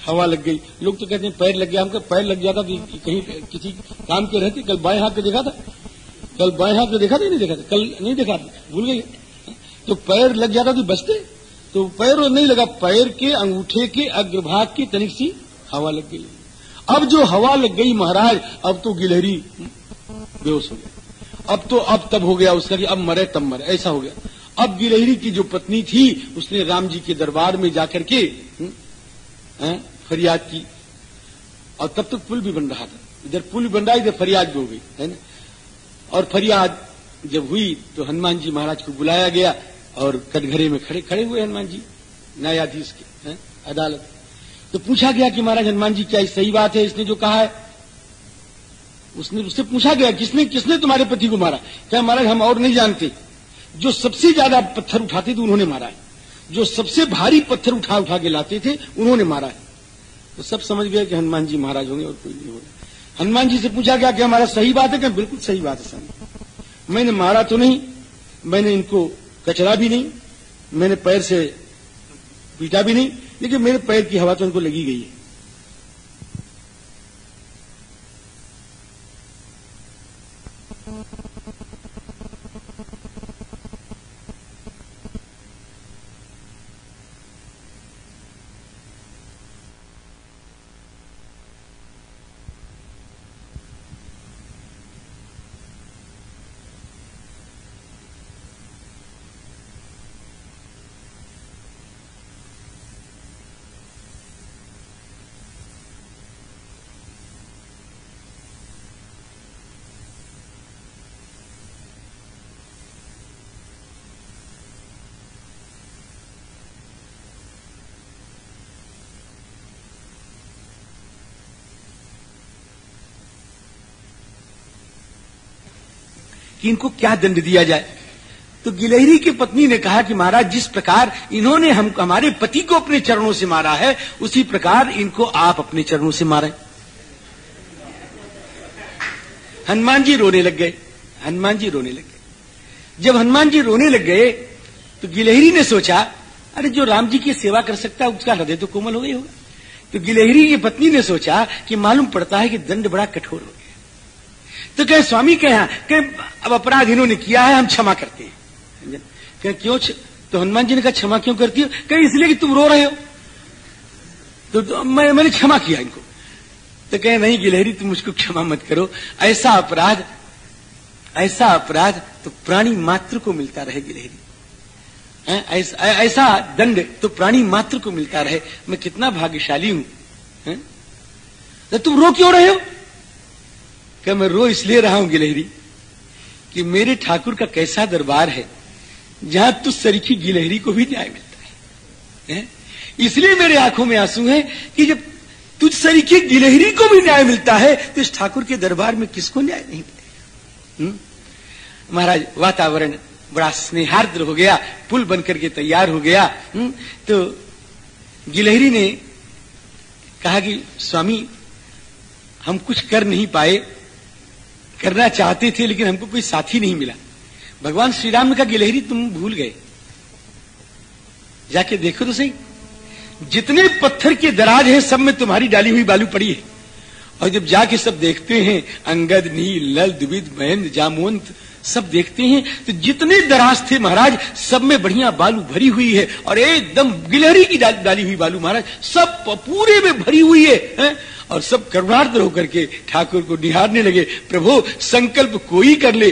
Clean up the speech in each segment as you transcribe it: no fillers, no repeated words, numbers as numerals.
हवा लग गई। लोग तो कहते हैं पैर लग गया, हमको पैर लग जाता तो कहीं किसी काम के रहते। कल बाएं हाथ पे देखा था, कल बाएं हाथ पे देखा था नहीं देखा था, कल नहीं देखा, भूल गए। तो पैर लग जाता तो बचते, तो पैर नहीं लगा, पैर के अंगूठे के अग्रभाग की तनिक सी हवा लग गई। अब जो हवा लग गई महाराज, अब तो गिलहरी बेहोश हो गया। अब तब हो गया उसका कि अब मरे तब मरे, ऐसा हो गया। अब गिलहरी की जो पत्नी थी उसने राम जी के दरबार में जाकर के फरियाद की, और तब तक पुल भी बन रहा था। इधर पुल भी बन रहा, इधर फरियाद भी हो गई, है ना। और फरियाद जब हुई तो हनुमान जी महाराज को बुलाया गया, और कटघरे में खड़े हुए हनुमान जी न्यायाधीश के अदालत। तो पूछा गया कि महाराज हनुमान जी क्या सही बात है इसने जो कहा है? उससे पूछा गया किसने तुम्हारे पति को मारा? क्या महाराज हम और नहीं जानते, जो सबसे ज्यादा पत्थर उठाते थे उन्होंने मारा है, जो सबसे भारी पत्थर उठा के लाते थे उन्होंने मारा है। तो सब समझ गए कि हनुमान जी महाराज होंगे और कोई नहीं होगा। हनुमान जी से पूछा गया कि हमारा सही बात है? क्या बिल्कुल सही बात है साहब, मैंने मारा तो नहीं, मैंने इनको कचरा भी नहीं, मैंने पैर से पीटा भी नहीं, लेकिन मेरे पैर की हवा तो इनको लगी गई है। कि इनको क्या दंड दिया जाए। तो गिलहरी की पत्नी ने कहा कि महाराज जिस प्रकार इन्होंने हमारे पति को अपने चरणों से मारा है, उसी प्रकार इनको आप अपने चरणों से मारें। हनुमान जी रोने लग गए। जब हनुमान जी रोने लग गए तो गिलहरी ने सोचा, अरे जो राम जी की सेवा कर सकता है उसका हृदय तो कोमल हो गई होगा। तो गिलहरी की पत्नी ने सोचा कि मालूम पड़ता है कि दंड बड़ा कठोर हो गया। तो कहे स्वामी कहे अब अपराध इन्होंने किया है, हम क्षमा करते हैं। कहे क्यों? तो हनुमान जी ने कहा क्षमा क्यों करती हो? कहे इसलिए कि तुम रो रहे हो, तो मैंने क्षमा किया इनको। तो कहे नहीं गिलहरी तुम मुझको क्षमा मत करो, ऐसा अपराध तो प्राणी मात्र को मिलता रहे गिलहरी, ऐसा दंड तो प्राणी मात्र को मिलता रहे। मैं कितना भाग्यशाली हूं। तो तुम रो क्यों रहे हो? क्या मैं रो इसलिए रहा हूं गिलहरी कि मेरे ठाकुर का कैसा दरबार है जहां तुझ सरीखी गिलहरी को भी न्याय मिलता है। इसलिए मेरे आंखों में आंसू है कि जब तुझ सरीखी गिलहरी को भी न्याय मिलता है तो इस ठाकुर के दरबार में किसको न्याय नहीं मिलेगा। महाराज वातावरण बड़ा स्नेहार्द्र हो गया, पुल बनकर के तैयार हो गया। तो गिलहरी ने कहा कि स्वामी हम कुछ कर नहीं पाए, करना चाहते थे लेकिन हमको कोई साथी नहीं मिला। भगवान श्री राम ने कहा गिलहरी तुम भूल गए, जाके देखो तो सही, जितने पत्थर के दराज हैं सब में तुम्हारी डाली हुई बालू पड़ी है। और जब जाके सब देखते हैं, अंगद, नील, नल, द्विविद, महेंद्र, जामवंत सब देखते हैं तो जितने दराज थे महाराज सब में बढ़िया बालू भरी हुई है, और एकदम गिलहरी की डाली हुई बालू महाराज सब पूरे में भरी हुई है। और सब करुणार्द्र होकर के ठाकुर को निहारने लगे। प्रभु संकल्प कोई कर ले,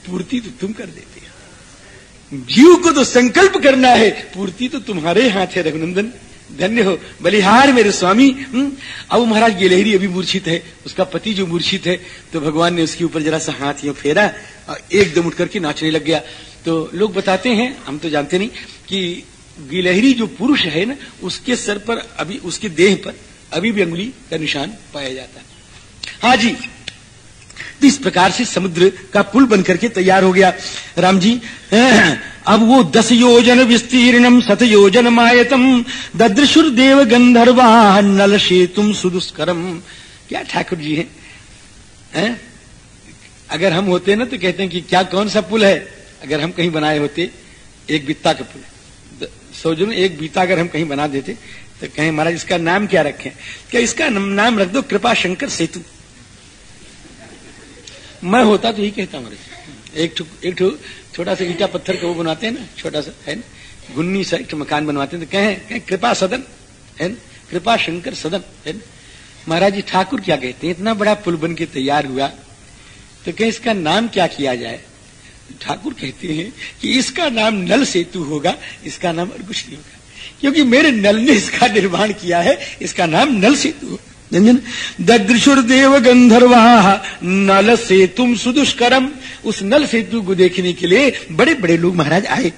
पूर्ति तो तुम कर देते हो। जीव को तो संकल्प करना है, पूर्ति तो तुम्हारे हाथ है रघुनंदन। धन्य हो बलिहार मेरे स्वामी। अब महाराज गिलहरी अभी मूर्छित है, उसका पति जो मूर्छित है, तो भगवान ने उसके ऊपर जरा सा हाथ यूं फेरा और एकदम उठ करके नाचने लग गया। तो लोग बताते हैं, हम तो जानते नहीं, कि गिलहरी जो पुरुष है ना उसके सर पर अभी, उसके देह पर अभी भी अंगुली का निशान पाया जाता है। हाँ जी, तो इस प्रकार से समुद्र का पुल बनकर के तैयार हो गया। राम जी अब वो 10 योजन विस्तीर्णम 7 योजन मायतम ददृशुर देव गंधर्वा नल शेतुम सुदुष्करम। क्या ठाकुर जी हैं? अगर हम होते ना तो कहते हैं कि क्या कौन सा पुल है। अगर हम कहीं बनाए होते, एक बित्ता का पुल, 100 जन एक बीता अगर हम कहीं बना देते तो कहें महाराज इसका नाम क्या रखें? क्या इसका नाम रख दो कृपा शंकर सेतु। मैं होता तो यही कहता महाराज, एक ठो छोटा सा ईटा पत्थर का वो बनाते हैं ना, छोटा सा है ना, गुन्नी सा एक मकान बनवाते हैं, तो कहें कृपा सदन है ना, कृपा शंकर सदन है ना। महाराज जी ठाकुर क्या कहते हैं, इतना बड़ा पुल बन के तैयार हुआ तो कहें इसका नाम क्या किया जाए? ठाकुर कहते हैं कि इसका नाम नल सेतु होगा, इसका नाम और कुछ नहीं होगा, क्योंकि मेरे नल ने इसका निर्माण किया है, इसका नाम नल सेतु होगा। ददृशुर्देव गंधर्वा नल सेतुम सुदुष्करम। उस नल सेतु को देखने के लिए बड़े बड़े लोग महाराज आए,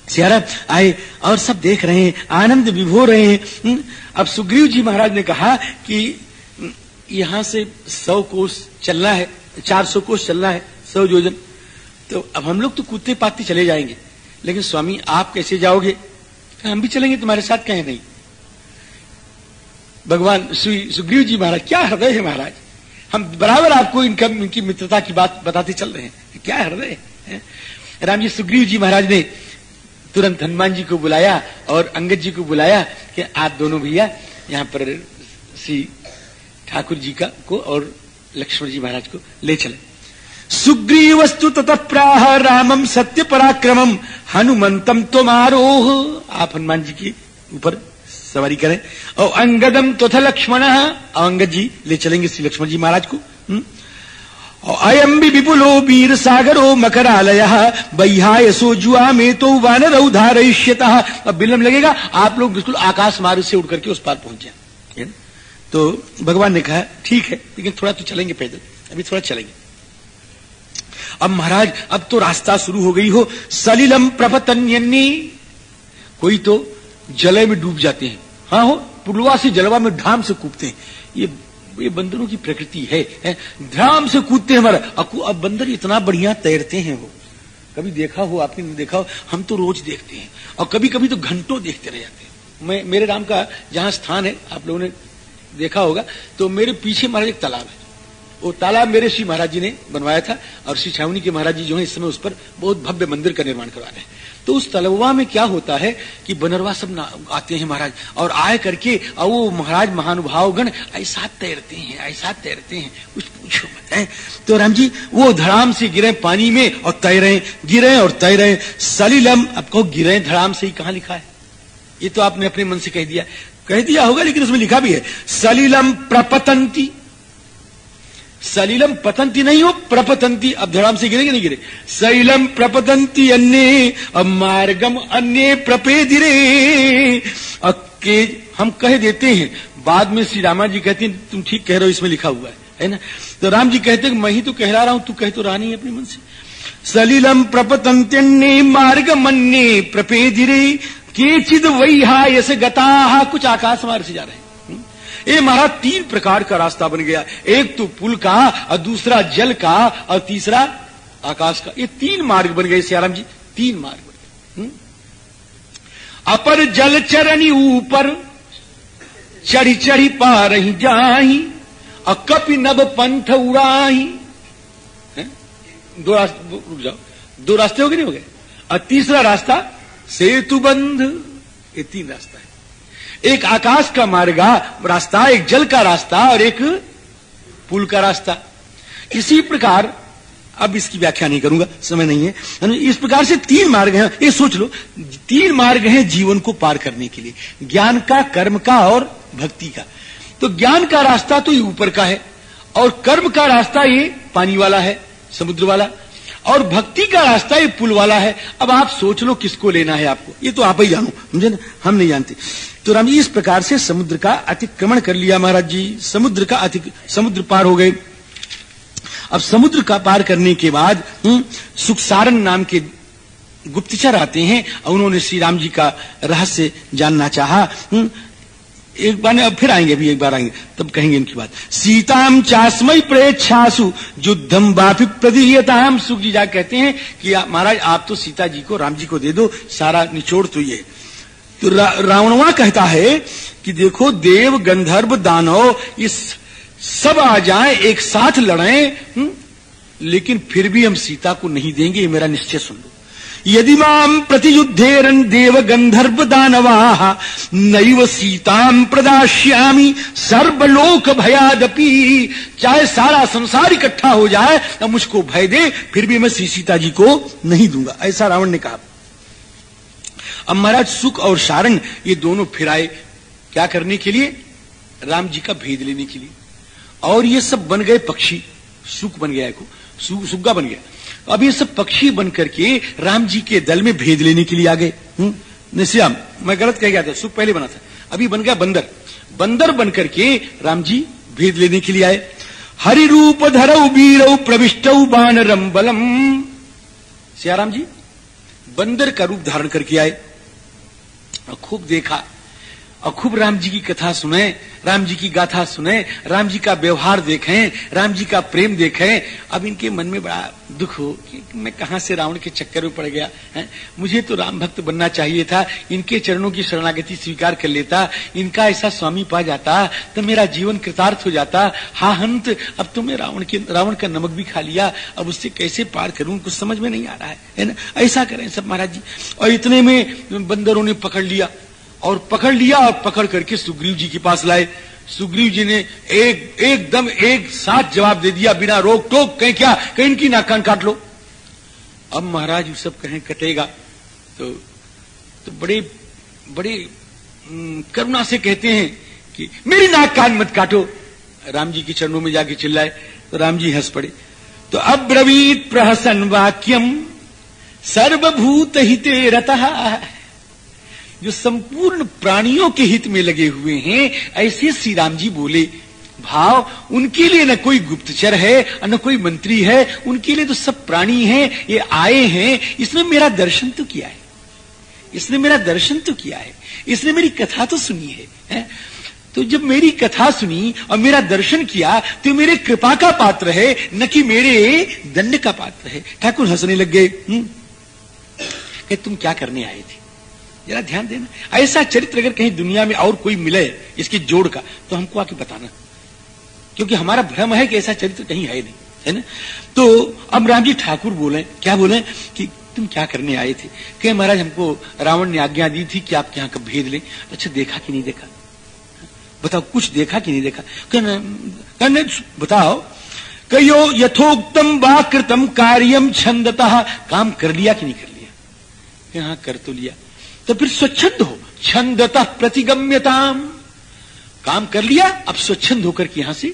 सियारा आए और सब देख रहे हैं, आनंद विभोर रहे हैं। अब सुग्रीव जी महाराज ने कहा कि यहां से 100 कोस चलना है, 400 कोस चलना है, 100 योजन। तो अब हम लोग तो कूदते पाते चले जाएंगे, लेकिन स्वामी आप कैसे जाओगे? हम भी चलेंगे तुम्हारे साथ। कहें नहीं। भगवान सुग्रीव जी महाराज क्या हृदय है महाराज, हम बराबर आपको इनकी मित्रता की बात बताते चल रहे हैं, क्या हृदय है। राम जी सुग्रीव जी महाराज ने तुरंत हनुमान जी को बुलाया और अंगद जी को बुलाया कि आप दोनों भैया यहाँ पर श्री ठाकुर जी को और लक्ष्मण जी महाराज को ले चले। सुग्रीवस्तु ततः प्राह रामम सत्य पराक्रमम हनुमंतम तुमारोह। आप हनुमान जी के ऊपर सवारी करें और अंगदम तथा लक्ष्मण, अंगद जी ले चलेंगे श्री लक्ष्मण जी महाराज को। और अयम भी विपुलो वीर सागरो मकरालय बह्यायसो जुआ में तो वानर उधारयिष्यतः। अब विलंब लगेगा, आप लोग बिल्कुल आकाश मार्ग से उड़ करके उस पार पहुंच जाए। तो भगवान ने कहा ठीक है, लेकिन थोड़ा तो चलेंगे पैदल, अभी थोड़ा चलेंगे। अब महाराज अब तो रास्ता शुरू हो गई हो। सलिलम प्रपतन्यन्नी, कोई तो जले में डूब जाते हैं, हाँ हो पुलवा से जलवा में ढाम से कूदते हैं। ये बंदरों की प्रकृति है, ध्यान से कूदते हैं हमारा। अब बंदर इतना बढ़िया तैरते हैं, वो कभी देखा हो आपने नहीं देखा हो, हम तो रोज देखते हैं और कभी कभी तो घंटों देखते रह जाते हैं। मेरे राम का जहां स्थान है आप लोगों ने देखा होगा, तो मेरे पीछे महाराज एक तालाब है, वो तालाब मेरे श्री महाराज जी ने बनवाया था और श्री छावनी के महाराज जी जो है इस समय उस पर बहुत भव्य मंदिर का निर्माण करवा रहे हैं। तो उस तलवा में क्या होता है कि बनरवा सब आते हैं महाराज, और आए करके और वो महाराज महानुभावगण ऐसा तैरते हैं कुछ पूछो मत है। तो राम जी वो धड़ाम से गिरे पानी में और तैरे, गिरे और तैरे। सलिलम, अब कहो गिरे धड़ाम से ही कहां लिखा है? ये तो आपने अपने मन से कह दिया होगा, लेकिन उसमें लिखा भी है सलिलम प्रपतंती। सलिलम पतंती नहीं हो, प्रपतंती। अब धड़ाम से गिरेंगे नहीं गिरे। सलिलम प्रपतंती अन्य मार्गम अन्य प्रपेदिरे। के हम कह देते हैं, बाद में श्री रामा जी कहते हैं तुम ठीक कह रहे हो, इसमें लिखा हुआ है ना। तो राम जी कहते हैं मैं ही तो कह रहा हूं, तू कह तो रहा नहीं अपने मन से। सलिलम प्रपतंत्यन्य मार्गम अन्य प्रपेदिरे केचिद वैहायस गताः। कुछ आकाश मार्ग से जा रहे हैं। ये महाराज 3 प्रकार का रास्ता बन गया, एक तो पुल का और दूसरा जल का और तीसरा आकाश का। ये 3 मार्ग बन गए सियाराम जी, 3 मार्ग बन गए। अपर जल चरनी ऊपर चढ़ी चढ़ी पारही जाही और कपि नभ पंथ उड़ाही। 2 रास्ते, रुक जाओ, 2 रास्ते हो गए नहीं हो गए। और तीसरा रास्ता सेतु बंध। ये 3 रास्ता है, एक आकाश का मार्ग रास्ता, एक जल का रास्ता और एक पुल का रास्ता। इसी प्रकार, अब इसकी व्याख्या नहीं करूंगा, समय नहीं है। इस प्रकार से 3 मार्ग हैं। ये सोच लो 3 मार्ग हैं जीवन को पार करने के लिए, ज्ञान का, कर्म का और भक्ति का। तो ज्ञान का रास्ता तो ये ऊपर का है और कर्म का रास्ता ये पानी वाला है, समुद्र वाला, और भक्ति का रास्ता ये पुल वाला है। अब आप सोच लो किसको लेना है आपको, ये तो आप ही जानो, समझे ना, हम नहीं जानते। तो राम जी इस प्रकार से समुद्र का अतिक्रमण कर लिया महाराज जी, समुद्र पार हो गए। अब समुद्र का पार करने के बाद सुखसारण नाम के गुप्तचर आते हैं और उन्होंने श्री राम जी का रहस्य जानना चाहा। एक बार अब फिर आएंगे, अभी एक बार आएंगे तब कहेंगे इनकी बात। सीताम चास्मय प्रेक्षासु युद्धम बापि प्रदीयताम। सुख जी जा कहते हैं कि महाराज आप तो सीता जी को, राम जी को दे दो, सारा निचोड़ तो ये। तो रावणवा कहता है कि देखो देव गंधर्व दानव ये सब आ जाएं, एक साथ लड़ें, लेकिन फिर भी हम सीता को नहीं देंगे, ये मेरा निश्चय सुन लो। यदि माम प्रतियुद्धेरन देव गंधर्व दानवाः नैव सीताम प्रदास्यामि सर्वलोक भयादपि। चाहे सारा संसार इकट्ठा हो जाए अब मुझको भय दे, फिर भी मैं सीता जी को नहीं दूंगा, ऐसा रावण ने कहा। अब महाराज सुक और सारंग ये दोनों फिर आए, क्या करने के लिए? राम जी का भेद लेने के लिए। और ये सब बन गए पक्षी, सुक बन गया, सुग्गा बन गया। अब ये सब पक्षी बन करके राम जी के दल में भेद लेने के लिए आ गए। निश्याम, मैं गलत कह गया था, सुक पहले बना था, अभी बन गया बंदर। बंदर बन करके राम जी भेद लेने के लिए आए। हरि रूप धरऊ बीरऊ प्रविष्टऊ बानरम बलम। सियाराम जी बंदर का रूप धारण करके आए और खूब देखा और खूब राम जी की कथा सुने, राम जी की गाथा सुने, राम जी का व्यवहार देखें, राम जी का प्रेम देखें। अब इनके मन में बड़ा दुख हो कि मैं कहां से रावण के चक्कर में पड़ गया है। मुझे तो राम भक्त बनना चाहिए था, इनके चरणों की शरणागति स्वीकार कर लेता, इनका ऐसा स्वामी पा जाता तो मेरा जीवन कृतार्थ हो जाता। हा हंत, अब तो मैं रावण का नमक भी खा लिया, अब उससे कैसे पार करूं, कुछ समझ में नहीं आ रहा है ना। ऐसा करें सब महाराज जी। और इतने में बंदरों ने पकड़ लिया और पकड़ करके सुग्रीव जी के पास लाए। सुग्रीव जी ने एकदम एक साथ जवाब दे दिया बिना रोक टोक, कहीं क्या, कहीं इनकी नाक कान काट लो। अब महाराज सब कहें कटेगा तो बड़े बड़े करुणा से कहते हैं कि मेरी नाक कान मत काटो। राम जी के चरणों में जाके चिल्लाए तो राम जी हंस पड़े। तो अब्रवीत प्रहसन वाक्यम सर्वभूत हिते रतः। जो संपूर्ण प्राणियों के हित में लगे हुए हैं ऐसे श्री राम जी बोले। भाव उनके लिए न कोई गुप्तचर है न कोई मंत्री है, उनके लिए तो सब प्राणी हैं, ये आए हैं, इसने मेरा दर्शन तो किया है, इसने मेरा दर्शन तो किया है, इसने मेरी कथा तो सुनी है। तो जब मेरी कथा सुनी और मेरा दर्शन किया तो मेरे कृपा का पात्र है, न कि मेरे दंड का पात्र है। ठाकुर हंसने लग गए। कि तुम क्या करने आए थे, जरा ध्यान देना। ऐसा चरित्र अगर कहीं दुनिया में और कोई मिले इसकी जोड़ का तो हमको आके बताना, क्योंकि हमारा भ्रम है कि ऐसा चरित्र कहीं है नहीं, है ना। तो अब राम जी ठाकुर बोले, क्या बोले कि तुम क्या करने आए थे? कि महाराज हमको रावण ने आज्ञा दी थी कि आपके यहाँ का भेद लें। अच्छा देखा कि नहीं देखा, बताओ कुछ देखा कि नहीं देखा? कहने बताओ। कयो यथोक्तम वा कृतम कार्यम छंदतः, काम कर लिया कि नहीं कर लिया? हाँ कर तो लिया। तो फिर स्वच्छंद हो, छंदतः प्रतिगम्यताम, काम कर लिया, अब स्वच्छंद होकर के यहां से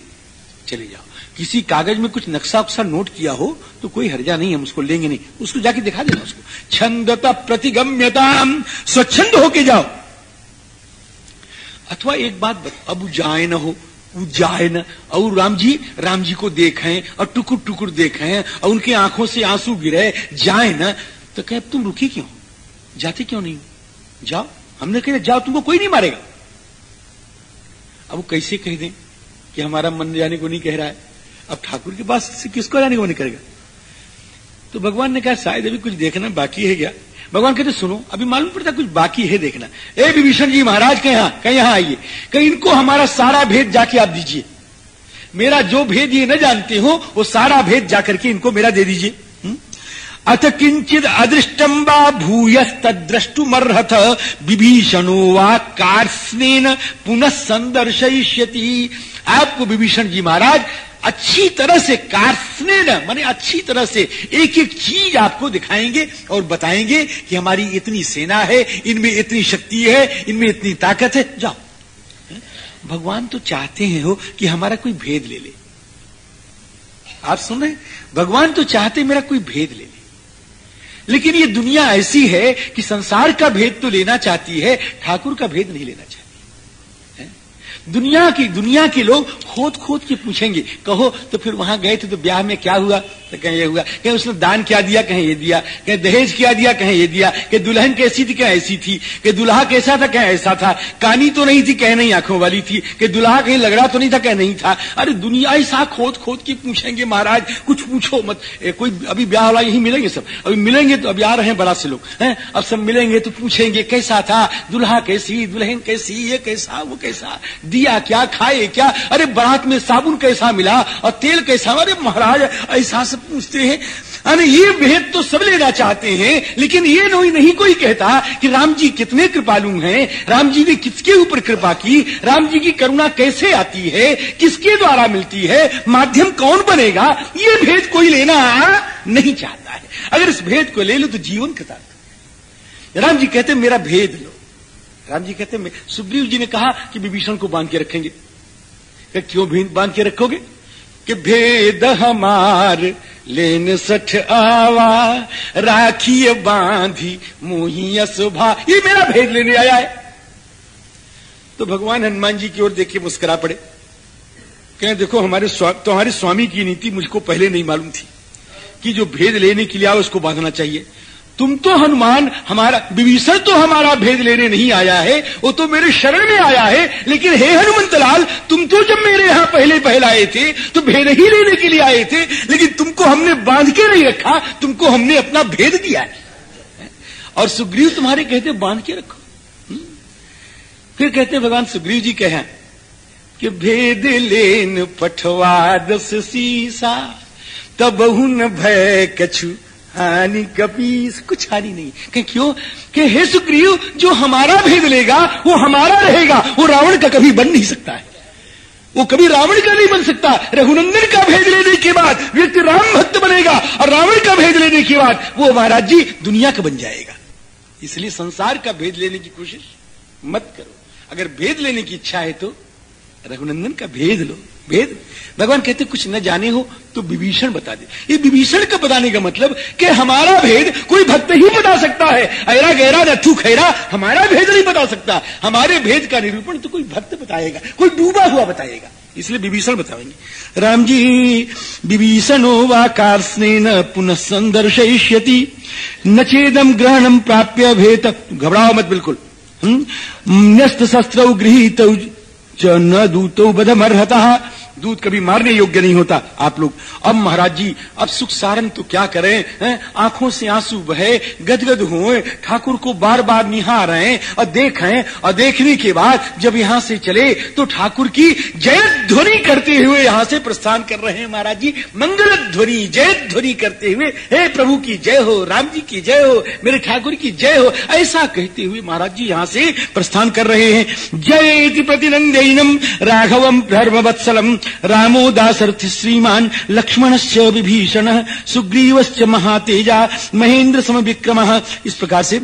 चले जाओ। किसी कागज में कुछ नक्शा उक्सा नोट किया हो तो कोई हर्जा नहीं, हम उसको लेंगे नहीं, उसको जाके दिखा देना उसको। छंदतः प्रतिगम्यताम, स्वच्छंद होके जाओ। अथवा एक बात अब जाए न हो, जाए न, और राम जी को देखें और टुकुर टुकुर देखें और उनके आंखों से आंसू गिरे, जाए न, तो कहे तुम रुकी क्यों, जाते क्यों नहीं, जाओ। हमने कहा जाओ, तुमको कोई नहीं मारेगा। अब वो कैसे कह दें कि हमारा मन जाने को नहीं कह रहा है, अब ठाकुर के पास से किसको जाने को नहीं करेगा। तो भगवान ने कहा शायद अभी कुछ देखना बाकी है क्या। भगवान कहते सुनो, अभी मालूम पड़ता कुछ बाकी है देखना। ए विभीषण जी महाराज कहीं यहाँ आइए, कहीं इनको हमारा सारा भेद जाके आप दीजिए। मेरा जो भेद ये न जानते हो वो सारा भेद जाकर के इनको मेरा दे दीजिए। अथ किंचित अदृष्टम वा भूयस्तद्रष्टुमर्हत विभीषणो वा कार्ष्णेन पुनः संदर्शयिष्यति। आपको विभीषण जी महाराज अच्छी तरह से कार्ष्णेन माने अच्छी तरह से एक एक चीज आपको दिखाएंगे और बताएंगे कि हमारी इतनी सेना है, इनमें इतनी शक्ति है, इनमें इतनी ताकत है। जाओ, भगवान तो चाहते हैं हो कि हमारा कोई भेद ले ले। आप सुन रहे, भगवान तो चाहते मेरा कोई भेद ले ले, लेकिन ये दुनिया ऐसी है कि संसार का भेद तो लेना चाहती है, ठाकुर का भेद नहीं लेना चाहती है। दुनिया के लोग खोद खोद के पूछेंगे, कहो तो फिर वहां गए थे तो ब्याह में क्या हुआ, तो कहीं ये हुआ, कहीं उसने दान क्या दिया, कहीं ये दिया, कहीं दहेज क्या दिया, कहीं ये दिया, कि दुल्हन कैसी थी, कहीं ऐसी थी, कि दुल्हा कैसा था, कहीं ऐसा था, कानी तो नहीं थी, कहीं नहीं आंखों वाली थी, कि दुल्हा कहीं लगड़ा तो नहीं था, कहीं नहीं था। अरे दुनिया ऐसा खोद खोद के पूछेंगे महाराज, कुछ पूछो मत। कोई अभी ब्याह वाला यही मिलेंगे सब, अभी मिलेंगे तो अभी आ रहे हैं बड़ा से लोग हैं, अब सब मिलेंगे तो पूछेंगे कैसा था, दुल्हा कैसी, दुल्हन कैसी, ये कैसा, वो कैसा, दिया क्या, खाए क्या, अरे बारात में साबुन कैसा मिला और तेल कैसा। अरे महाराज ऐसा सब पूछते हैं। अरे ये भेद तो सब लेना चाहते हैं, लेकिन ये नहीं कोई कहता कि राम जी कितने कृपालु हैं, राम जी ने किसके ऊपर कृपा की, राम जी की करुणा कैसे आती है, किसके द्वारा मिलती है, माध्यम कौन बनेगा, ये भेद कोई लेना नहीं चाहता है। अगर इस भेद को ले लो तो जीवन कृतार्थ। राम जी कहते मेरा भेद लो। राम जी कहते सुग्रीव जी ने कहा कि विभीषण को बांध के रखेंगे। क्यों बांध के रखोगे? कि भेद हमार लेन सठ आवा, राखिए बांधी मोहिया सुभा। ये मेरा भेद लेने आया है। तो भगवान हनुमान जी की ओर देख के मुस्कुरा पड़े। कहें देखो तुम्हारे स्वामी की नीति मुझको पहले नहीं मालूम थी कि जो भेद लेने के लिए आओ उसको बांधना चाहिए। तुम तो हनुमान हमारा विभीषण तो हमारा भेद लेने नहीं आया है, वो तो मेरे शरण में आया है। लेकिन हे हनुमंतलाल, तुम तो जब मेरे यहां पहले आए थे तो भेद ही लेने के लिए आए थे, लेकिन तुमको हमने बांध के नहीं रखा, तुमको हमने अपना भेद दिया है। और सुग्रीव तुम्हारे कहते बांध के रखो। फिर कहते भगवान सुग्रीव जी कहें कि भेद लेन पठवा दस सीसा, तब हुन भय कछु हानि कपीस। कुछ हानि नहीं। क्यों? कि हे सुग्रीव, जो हमारा भेद लेगा वो हमारा रहेगा, वो रावण का कभी बन नहीं सकता है, वो कभी रावण का नहीं बन सकता। रघुनंदन का भेद लेने के बाद व्यक्ति राम भक्त बनेगा, और रावण का भेद लेने के बाद वो महाराज जी दुनिया का बन जाएगा। इसलिए संसार का भेद लेने की कोशिश मत करो। अगर भेद लेने की इच्छा है तो रघुनंदन का भेद लो। भेद भगवान कहते कुछ न जाने हो तो विभीषण बता दे। ये विभीषण का बताने का मतलब कि हमारा भेद कोई भक्त ही बता सकता है। ऐरा गहरा नथु खैरा हमारा भेद नहीं बता सकता। हमारे भेद का निरूपण तो कोई भक्त बताएगा, कोई डूबा हुआ बताएगा। इसलिए विभीषण बताएंगे। राम जी विभीषणो वा कार्ष्णेन पुनः संदर्शयिष्यति, न चेदम ग्रहणम प्राप्य भेद। घबराओ मत बिल्कुल। न्यस्त शस्त्रौ गृहीतौ च न दूतो बधमर्हतः। दूत कभी मारने योग्य नहीं होता। आप लोग अब महाराज जी अब सुख सारन तो क्या करें, आंखों से आंसू बहे, गदगद हुए, ठाकुर को बार बार निहारें और देखें, और देखने के बाद जब यहां से चले तो ठाकुर की जय ध्वनि करते हुए यहां से प्रस्थान कर रहे हैं। महाराज जी मंगल ध्वनि जय ध्वनि करते हुए, हे प्रभु की जय हो, राम जी की जय हो, मेरे ठाकुर की जय हो, ऐसा कहते हुए महाराज जी यहां से प्रस्थान कर रहे हैं। जयति प्रतिनंदनम राघवम धर्मवत्सलम, रामो दासरथि श्रीमान, लक्ष्मणश्च विभीषणः, सुग्रीवश्च महातेजा, महेंद्र सम विक्रमः। इस प्रकार से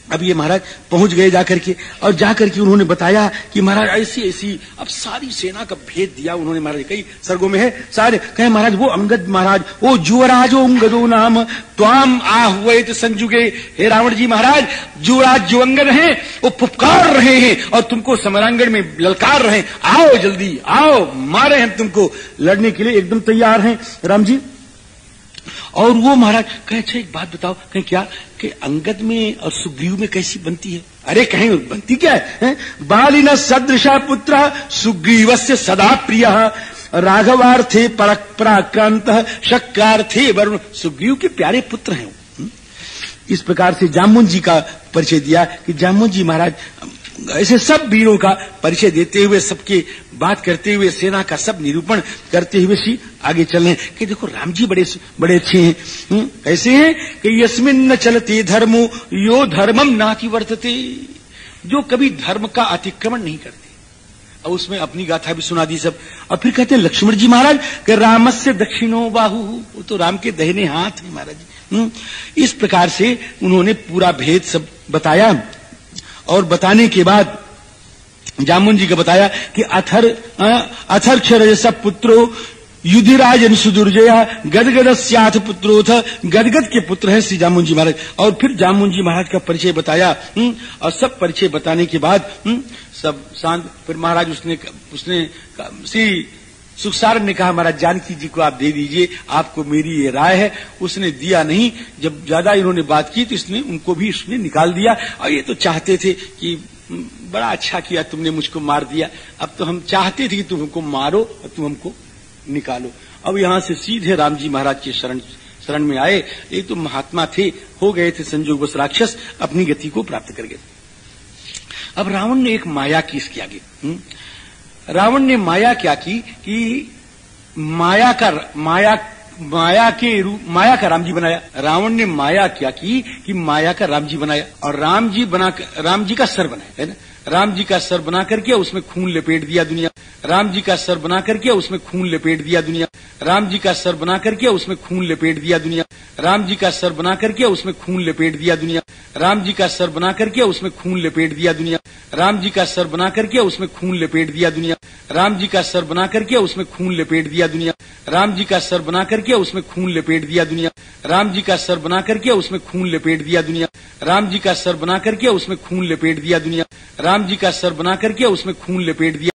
अब ये महाराज पहुंच गए जाकर के, और जाकर के उन्होंने बताया कि महाराज ऐसी ऐसी, अब सारी सेना का भेद दिया उन्होंने। महाराज कई सर्गों में है सारे कहे महाराज वो अंगद महाराज, वो जुवराजो अंगदो नाम त्वाम आह्वयत संजुगे। हे रावण जी महाराज, जुवराज जो अंगद हैं वो पुकार रहे हैं और तुमको समरांगण में ललकार रहे हैं, आओ जल्दी आओ, मारे हम तुमको, लड़ने के लिए एकदम तैयार हैं राम जी। और वो महाराज कहे अच्छा एक बात बताओ, कहें क्या कि अंगद में और सुग्रीव में कैसी बनती है? अरे कहीं बनती क्या है? बालिन सदृशा पुत्र सुग्रीवस्य सदा प्रिय, राघवार्थे पराक्रांत शक्रार्थे वरुण। सुग्रीव के प्यारे पुत्र हैं। इस प्रकार से जामुन जी का परिचय दिया कि जामुन जी महाराज ऐसे सब वीरों का परिचय देते हुए, सबके बात करते हुए, सेना का सब निरूपण करते हुए सी आगे चल रहे हैं कि देखो राम जी बड़े अच्छे हैं। कैसे हैं कि यस्मिन न चलते धर्मो यो धर्मम नाति वर्तते, जो कभी धर्म का अतिक्रमण नहीं करते। और उसमें अपनी गाथा भी सुना दी सब। और फिर कहते हैं लक्ष्मण जी महाराज कि रामस्य दक्षिणो बाहु, वो तो राम के दाहिने हाथ है महाराज जी। इस प्रकार से उन्होंने पूरा भेद सब बताया। और बताने के बाद जामुन जी का बताया कि अथर्क्षरजस पुत्रो युधिराजन सुदुर्जया गदगदस्याथ पुत्रोथ, गदगद के पुत्र है श्री जामुन जी महाराज। और फिर जामुन जी महाराज का परिचय बताया। और सब परिचय बताने के बाद सब शांत। फिर महाराज उसने श्री सुखसारन ने कहा महाराज जानकी जी को आप दे दीजिए, आपको मेरी ये राय है। उसने दिया नहीं। जब ज्यादा इन्होंने बात की तो इसने उनको भी इसने निकाल दिया। और ये तो चाहते थे कि बड़ा अच्छा किया तुमने मुझको मार दिया, अब तो हम चाहते थे कि तुम हमको मारो और तुम हमको निकालो। अब यहां से सीधे राम जी महाराज के शरण में आए। ये तो महात्मा थे, हो गए थे संयोगवश राक्षस, अपनी गति को प्राप्त कर गए। अब रावण ने एक माया की इसके आगे। रावण ने माया क्या की कि माया माया के रूप, माया का राम जी बनाया। रावण ने माया क्या की कि माया का राम जी बनाया, और राम जी का सर बनाया, है ना। राम जी का सर बना करके उसमें खून लपेट दिया दुनिया। राम जी का सर बना करके उसमें खून लपेट दिया दुनिया। राम जी का सर बना करके उसमें खून लपेट दिया दुनिया। राम जी का सर बना करके उसमें खून लपेट दिया दुनिया। राम जी का सर बना करके उसमें खून लपेट दिया दुनिया। राम जी का सर बना करके उसमें खून लपेट दिया दुनिया। राम जी का सर बना करके उसमें खून लपेट दिया दुनिया। राम जी का सर बना करके उसमें खून लपेट दिया दुनिया। राम जी का सर बना करके उसमें खून लपेट दिया दुनिया। राम जी का सर बना करके उसमें खून लपेट दिया दुनिया। राम जी का सर बना करके उसमें खून लपेट दिया।